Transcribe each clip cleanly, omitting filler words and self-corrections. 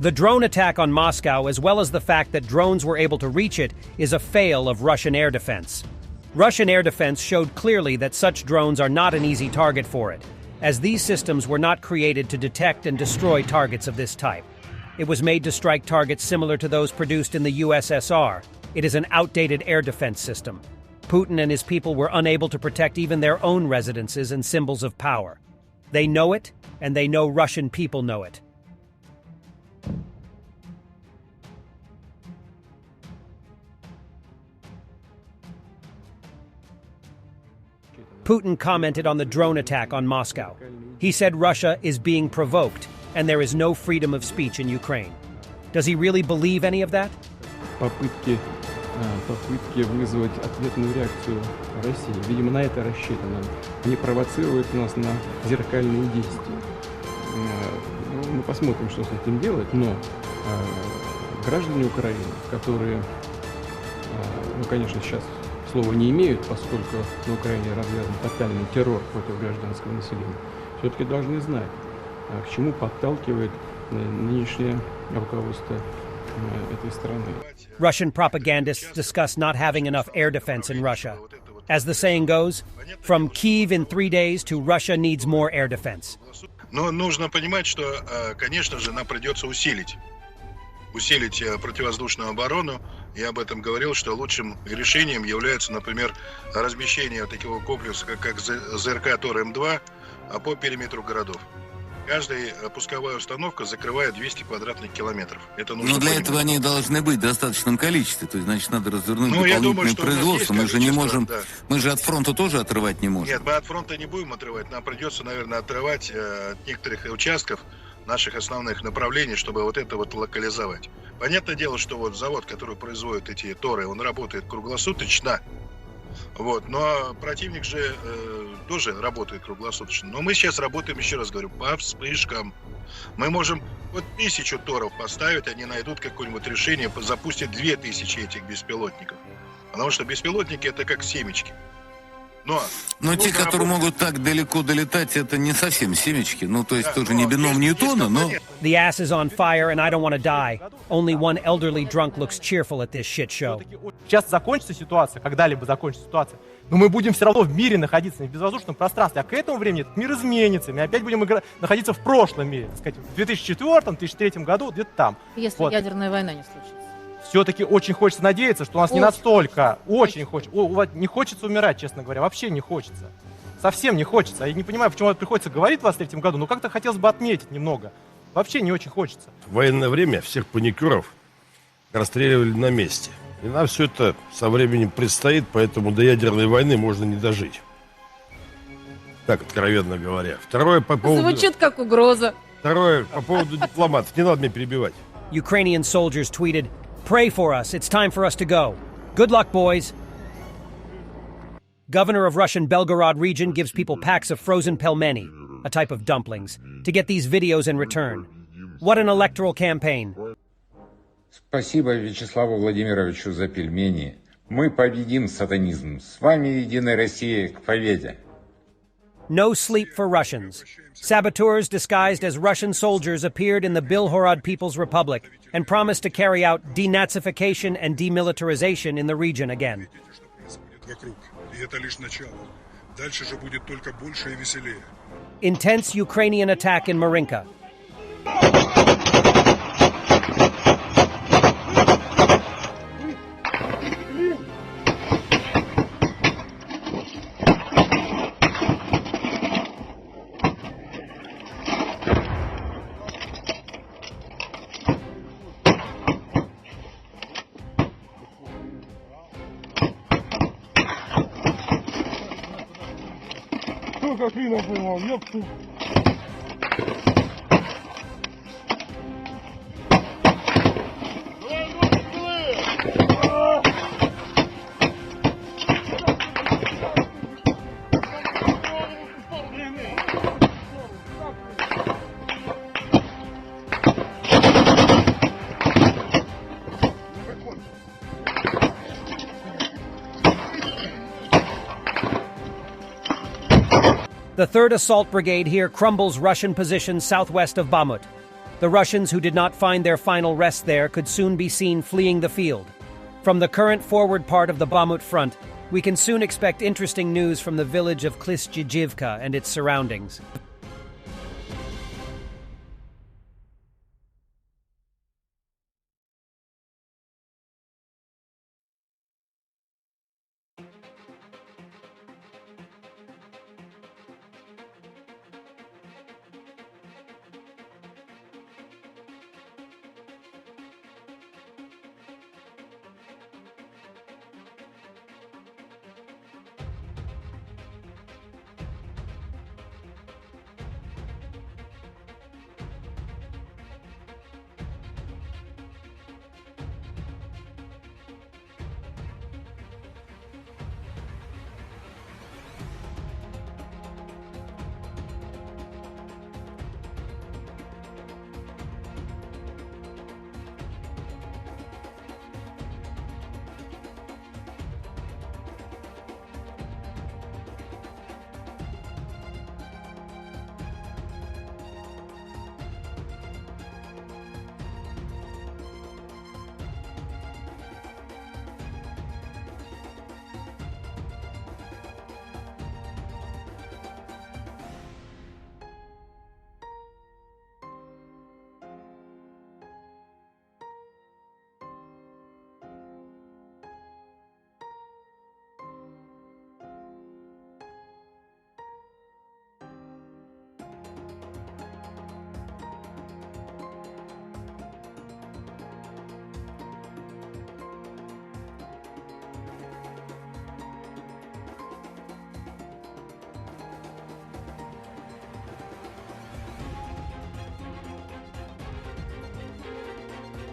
The drone attack on Moscow, as well as the fact that drones were able to reach it, is a fail of Russian air defense. Russian air defense showed clearly that such drones are not an easy target for it, as these systems were not created to detect and destroy targets of this type. It was made to strike targets similar to those produced in the USSR. It is an outdated air defense system. Putin and his people were unable to protect even their own residences and symbols of power. They know it, and they know Russian people know it. Putin commented on the drone attack on Moscow. He said Russia is being provoked, and there is no freedom of speech in Ukraine. Does he really believe any of that? Попытки вызвать ответную реакцию России. Видимо, на это рассчитано. Не провоцирует нас на зеркальные действия. Мы посмотрим, что с этим делать, но граждане Украины, которые, конечно, сейчас слова не имеют, поскольку на Украине развязан тотальный террор против гражданского населения, все-таки должны знать, к чему подталкивает нынешнее руководство этой страны. Russian propagandists discuss not having enough air defense in Russia. As the saying goes, from Kyiv in 3 days to Russia needs more air defense. Но нужно понимать, что, конечно же, нам придется усилить противовоздушную оборону. Я об этом говорил, что лучшим решением является, например, размещение такого комплекса, как ЗРК ТОР-М2, по периметру городов. Каждая пусковая установка закрывает 200 квадратных километров. Это нужно Но для понимать. этого они должны быть в достаточном количестве. То есть, значит, надо развернуть дополнительное думаю, производство. Мы же не можем, да. Мы же от фронта тоже отрывать не можем. Нет, мы от фронта не будем отрывать. Нам придется, наверное, отрывать от некоторых участков наших основных направлений, чтобы вот это вот локализовать. Понятное дело, что вот завод, который производит эти торы, он работает круглосуточно. Вот, но противник же тоже работает круглосуточно. Но мы сейчас работаем, еще раз говорю, по вспышкам. Мы можем вот 1000 торов поставить, они найдут какое-нибудь решение, запустят 2000 этих беспилотников. Потому что беспилотники это как семечки. Но те, которые могут так далеко долетать, это не совсем семечки. Ну, то есть тоже не бином Ньютона, но... The ass is on fire and I don't want to die. Only one elderly drunk looks cheerful at this shit show. Сейчас закончится ситуация, когда-либо закончится ситуация, но мы будем все равно в мире находиться, не в безвоздушном пространстве, а к этому времени этот мир изменится, мы опять будем находиться в прошлом мире, так сказать, в 2004-2003 году, где-то там. Если ядерная война не случится. Все-таки очень хочется надеяться, что у нас не настолько, очень хочется, не хочется умирать, честно говоря, вообще не хочется. Совсем не хочется. Я не понимаю, почему это приходится говорить в 23-м году, но как-то хотелось бы отметить немного. Вообще не очень хочется. В военное время всех паникеров расстреливали на месте. И нам все это со временем предстоит, поэтому до ядерной войны можно не дожить. Так, откровенно говоря. Второе по поводу... Звучит как угроза. Второе по поводу дипломатов. Не надо меня перебивать. Ukrainian soldiers tweeted, "Pray for us, it's time for us to go. Good luck, boys." Governor of Russian Belgorod region gives people packs of frozen pelmeni, a type of dumplings, to get these videos in return. What an electoral campaign. Спасибо Вячеславу Владимировичу за пельмени. Мы победим сатанизм. С вами Единая Россия к победе. No sleep for Russians. Saboteurs disguised as Russian soldiers appeared in the Belgorod People's Republic and promised to carry out denazification and demilitarization in the region again. Intense Ukrainian attack in Marinka. The 3rd Assault Brigade here crumbles Russian positions southwest of Bakhmut. The Russians who did not find their final rest there could soon be seen fleeing the field. From the current forward part of the Bakhmut front, we can soon expect interesting news from the village of Klistchijivka and its surroundings.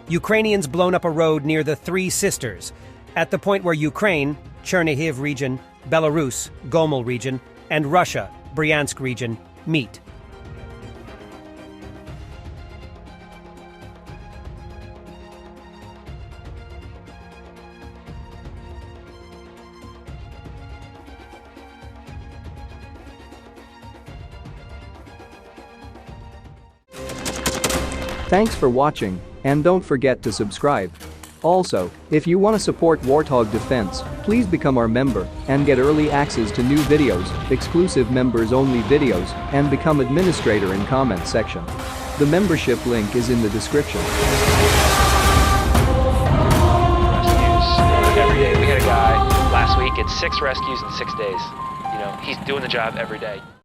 Ukrainians blown up a road near the Three Sisters, at the point where Ukraine, Chernihiv region, Belarus, Gomel region, and Russia, Bryansk region, meet. Thanks for watching, and don't forget to subscribe. Also, if you want to support Warthog Defense, please become our member and get early access to new videos, exclusive members-only videos, and become administrator in comment section. The membership link is in the description. Rescues every day. We had a guy last week, it's 6 rescues in 6 days. You know, he's doing the job every day.